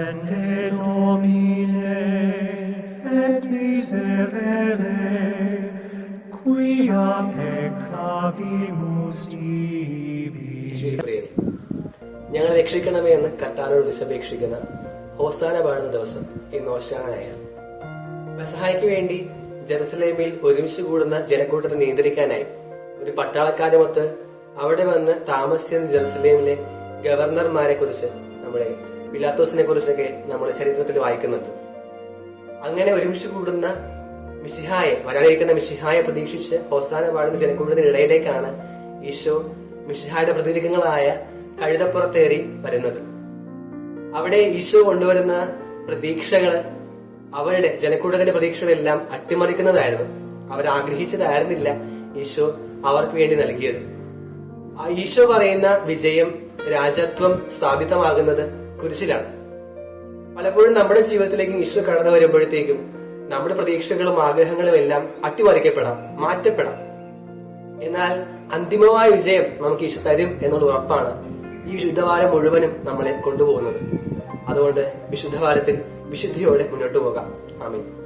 Domine et miserere, quia peccavimus tibi. ഞങ്ങളെ രക്ഷിക്കണമേ എന്ന് കർത്താവിനോട് വിളിച്ചപേക്ഷിക്കുന്ന ഹോസാന പാടുന്ന ദിവസം ഇന്ന് ഓശാനയായ പെസഹായ്ക്ക് വേണ്ടി ജെറുസലേമിൽ ഒരുമിച്ച് കൂടുന്ന ജനക്കൂട്ടത്തെ നിയന്ത്രിക്കാനായി ഒരു പട്ടാളക്കാരുമൊത്ത് അവിടെ വന്ന് താമസിക്കുന്ന ജെറുസലേമിലെ ഗവർണർമാരെ കുറിച്ച് നമ്മുടെ പിലാത്തോസിനെ കുറിച്ചൊക്കെ നമ്മുടെ ചരിത്രത്തിൽ വായിക്കുന്നുണ്ട്. അങ്ങനെ ഒരുമിച്ച് കൂടുന്ന മിശിഹായെ, വരാനിരിക്കുന്ന മിശിഹായെ പ്രതീക്ഷിച്ച് ഹോസാന പാടുന്ന ജനക്കൂട്ടത്തിനിടയിലേക്കാണ് ഈശോ മിശിഹായുടെ പ്രതീകങ്ങളായ കഴുതപ്പുറത്തേറി വരുന്നത്. അവിടെ ഈശോ കൊണ്ടുവരുന്ന പ്രതീക്ഷകള് അവരുടെ ജനക്കൂട്ടത്തിന്റെ പ്രതീക്ഷകളെല്ലാം അട്ടിമറിക്കുന്നതായിരുന്നു. അവരാഗ്രഹിച്ചതായിരുന്നില്ല ഈശോ അവർക്ക് വേണ്ടി നൽകിയത്. ഈശോ പറയുന്ന വിജയം, രാജത്വം സ്ഥാപിതമാകുന്നത് കുരിശിലാണ്. പലപ്പോഴും നമ്മുടെ ജീവിതത്തിലേക്ക് ഈശോ കടന്നു വരുമ്പോഴത്തേക്കും നമ്മുടെ പ്രതീക്ഷകളും ആഗ്രഹങ്ങളും എല്ലാം അട്ടിമറിക്കപ്പെടാം, മാറ്റപ്പെടാം. എന്നാൽ അന്തിമമായ വിജയം നമുക്ക് ഈശോ തരും എന്നുള്ള ഉറപ്പാണ് ഈ വിശുദ്ധവാരം മുഴുവനും നമ്മളെ കൊണ്ടുപോകുന്നത്. അതുകൊണ്ട് വിശുദ്ധവാരത്തിൽ വിശുദ്ധിയോടെ മുന്നോട്ട് പോകാം. ആമേൻ.